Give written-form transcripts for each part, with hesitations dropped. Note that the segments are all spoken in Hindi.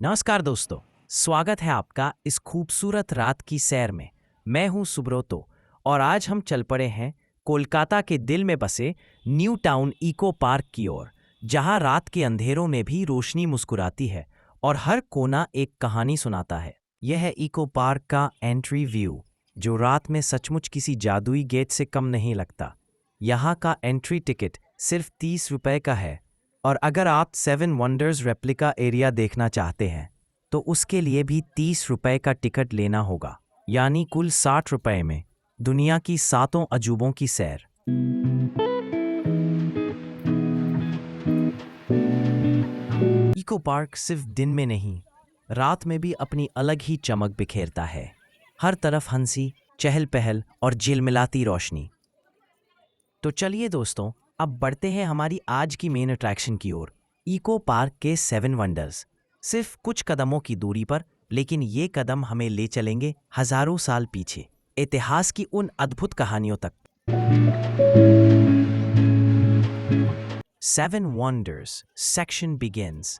नमस्कार दोस्तों, स्वागत है आपका इस खूबसूरत रात की सैर में। मैं हूं सुब्रोतो और आज हम चल पड़े हैं कोलकाता के दिल में बसे न्यू टाउन इको पार्क की ओर, जहां रात के अंधेरों में भी रोशनी मुस्कुराती है और हर कोना एक कहानी सुनाता है। यह है इको पार्क का एंट्री व्यू, जो रात में सचमुच किसी जादुई गेट से कम नहीं लगता। यहाँ का एंट्री टिकट सिर्फ 30 रुपए का है, और अगर आप 7 वंडर्स रेप्लिका एरिया देखना चाहते हैं तो उसके लिए भी 30 रुपए का टिकट लेना होगा, यानी कुल 60 रुपए में दुनिया की 7 अजूबों की सैर। इको पार्क सिर्फ दिन में नहीं, रात में भी अपनी अलग ही चमक बिखेरता है। हर तरफ हंसी, चहल पहल और झिलमिलाती रोशनी। तो चलिए दोस्तों, अब बढ़ते हैं हमारी आज की मेन अट्रैक्शन की ओर, इको पार्क के 7 वंडर्स। सिर्फ कुछ कदमों की दूरी पर, लेकिन ये कदम हमें ले चलेंगे हजारों साल पीछे, इतिहास की उन अद्भुत कहानियों तक। 7 wonders section begins.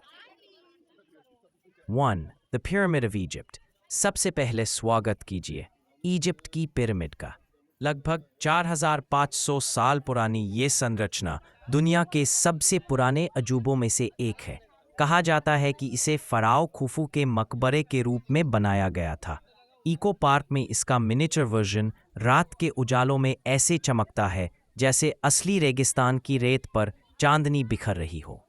1. The pyramid of Egypt. सबसे पहले स्वागत कीजिए इजिप्ट की पिरामिड का। लगभग 4500 साल पुरानी ये संरचना दुनिया के सबसे पुराने अजूबों में से एक है। कहा जाता है कि इसे फराओ खुफू के मकबरे के रूप में बनाया गया था। इको पार्क में इसका मिनिएचर वर्जन रात के उजालों में ऐसे चमकता है जैसे असली रेगिस्तान की रेत पर चांदनी बिखर रही हो।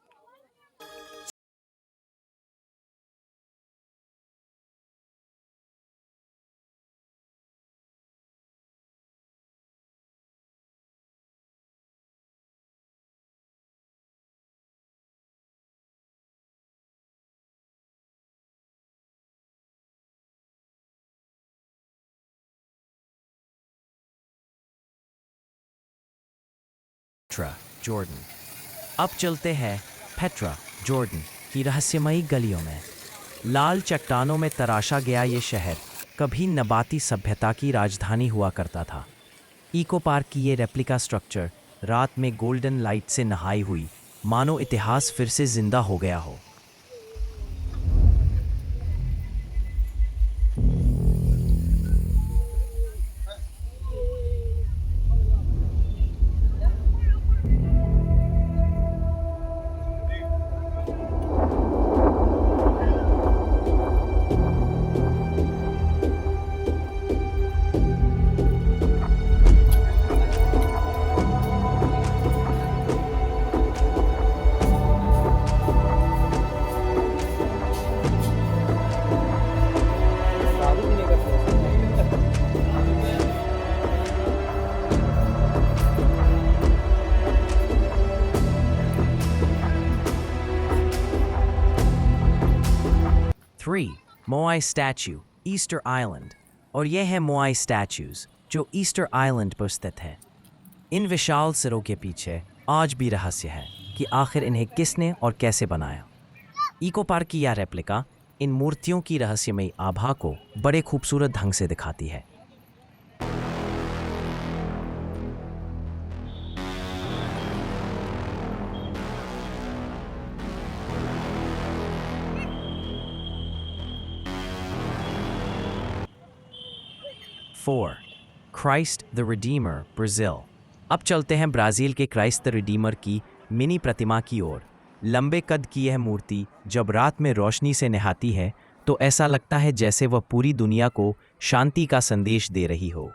Petra, Jordan. अब चलते हैं पेट्रा, जॉर्डन की रहस्यमयी गलियों में। लाल चट्टानों में तराशा गया ये शहर कभी नबाती सभ्यता की राजधानी हुआ करता था। इको पार्क की ये रेप्लिका स्ट्रक्चर रात में गोल्डन लाइट से नहाई हुई, मानो इतिहास फिर से जिंदा हो गया हो। Three, moai statue, Easter Island. और यह है मोआई स्टैचूज जो ईस्टर आइलैंड पर स्थित है। इन विशाल सिरों के पीछे आज भी रहस्य है कि आखिर इन्हें किसने और कैसे बनाया। इको पार्क की यह रेप्लिका इन मूर्तियों की रहस्यमयी आभा को बड़े खूबसूरत ढंग से दिखाती है। Four, Christ the Redeemer, Brazil. अब चलते हैं ब्राज़ील के क्राइस्ट द रिडीमर की मिनी प्रतिमा की ओर। लंबे कद की यह मूर्ति जब रात में रोशनी से नहाती है तो ऐसा लगता है जैसे वह पूरी दुनिया को शांति का संदेश दे रही हो।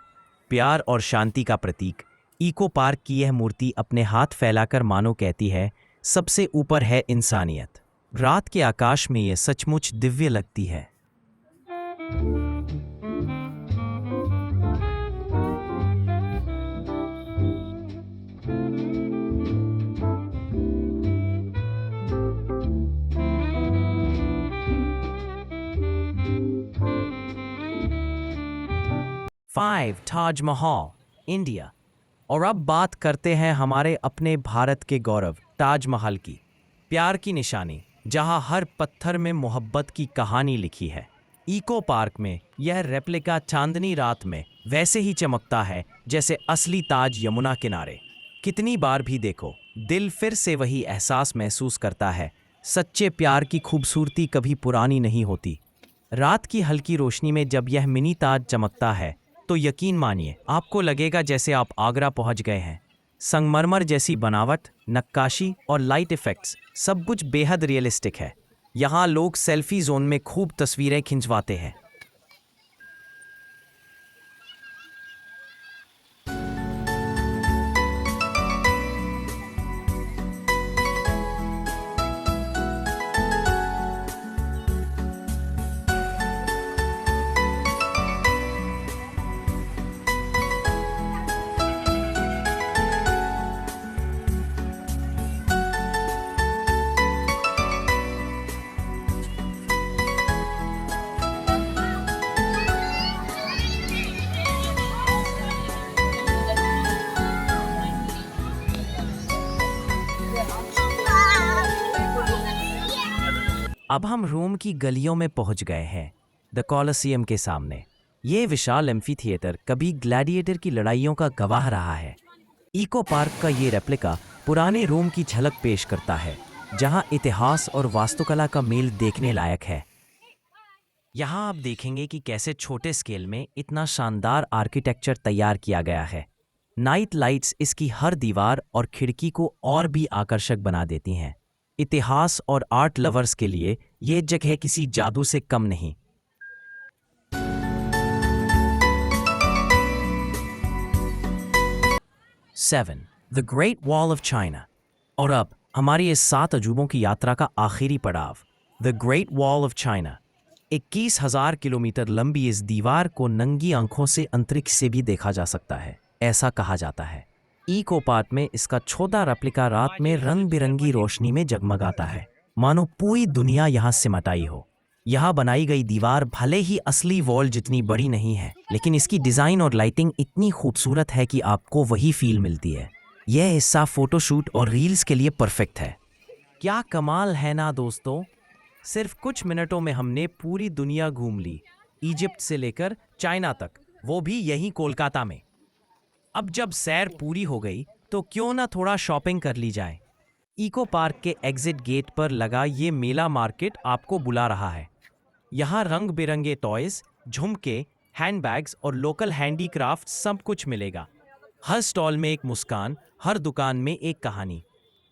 प्यार और शांति का प्रतीक इको पार्क की यह मूर्ति अपने हाथ फैलाकर मानो कहती है, सबसे ऊपर है इंसानियत। रात के आकाश में यह सचमुच दिव्य लगती है। 5, ताजमहल, इंडिया। और अब बात करते हैं हमारे अपने भारत के गौरव ताजमहल की। प्यार की निशानी, जहां हर पत्थर में मोहब्बत की कहानी लिखी है। इको पार्क में यह रेप्लिका चांदनी रात में वैसे ही चमकता है जैसे असली ताज यमुना किनारे। कितनी बार भी देखो, दिल फिर से वही एहसास महसूस करता है, सच्चे प्यार की खूबसूरती कभी पुरानी नहीं होती। रात की हल्की रोशनी में जब यह मिनी ताज चमकता है तो यकीन मानिए आपको लगेगा जैसे आप आगरा पहुंच गए हैं। संगमरमर जैसी बनावट, नक्काशी और लाइट इफेक्ट्स सब कुछ बेहद रियलिस्टिक है। यहाँ लोग सेल्फी जोन में खूब तस्वीरें खिंचवाते हैं। अब हम रोम की गलियों में पहुंच गए हैं, द कॉलोसियम के सामने। ये विशाल एम्फी थिएटर कभी ग्लैडिएटर की लड़ाइयों का गवाह रहा है। इको पार्क का ये रेप्लिका पुराने रोम की झलक पेश करता है, जहां इतिहास और वास्तुकला का मेल देखने लायक है। यहाँ आप देखेंगे कि कैसे छोटे स्केल में इतना शानदार आर्किटेक्चर तैयार किया गया है। नाइट लाइट्स इसकी हर दीवार और खिड़की को और भी आकर्षक बना देती हैं। इतिहास और आर्ट लवर्स के लिए ये जगह किसी जादू से कम नहीं। Seven, the great wall of China. और अब हमारी इस 7 अजूबों की यात्रा का आखिरी पड़ाव, the great wall of China. 21,000 kilometre लंबी इस दीवार को नंगी आंखों से अंतरिक्ष से भी देखा जा सकता है, ऐसा कहा जाता है। इको पार्क में इसका छोटा रेप्लिका रात में रंग बिरंगी रोशनी में जगमगाता है, मानो पूरी दुनिया यहाँ सिमट आई हो। यहाँ बनाई गई दीवार भले ही असली वॉल जितनी बड़ी नहीं है, लेकिन इसकी डिजाइन और लाइटिंग इतनी खूबसूरत है कि आपको वही फील मिलती है। यह हिस्सा फोटोशूट और रील्स के लिए परफेक्ट है। क्या कमाल है ना दोस्तों। सिर्फ कुछ मिनटों में हमने पूरी दुनिया घूम ली, इजिप्ट से लेकर चाइना तक, वो भी यहीं कोलकाता में। अब जब सैर पूरी हो गई तो क्यों ना थोड़ा शॉपिंग कर ली जाए। इको पार्क के एग्जिट गेट पर लगा ये मेला मार्केट आपको बुला रहा है। यहाँ रंग बिरंगे टॉयज, झुमके, हैंडबैग्स और लोकल हैंडीक्राफ्ट सब कुछ मिलेगा। हर स्टॉल में एक मुस्कान, हर दुकान में एक कहानी।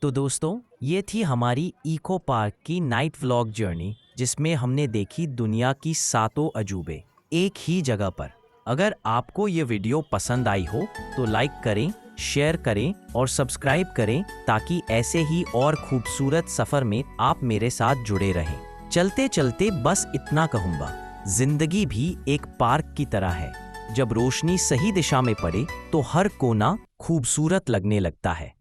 तो दोस्तों, ये थी हमारी इको पार्क की नाइट व्लॉग जर्नी, जिसमें हमने देखी दुनिया की 7 अजूबे एक ही जगह पर। अगर आपको ये वीडियो पसंद आई हो तो लाइक करें, शेयर करें और सब्सक्राइब करें, ताकि ऐसे ही और खूबसूरत सफर में आप मेरे साथ जुड़े रहें। चलते चलते बस इतना कहूँगा, जिंदगी भी एक पार्क की तरह है। जब रोशनी सही दिशा में पड़े तो हर कोना खूबसूरत लगने लगता है।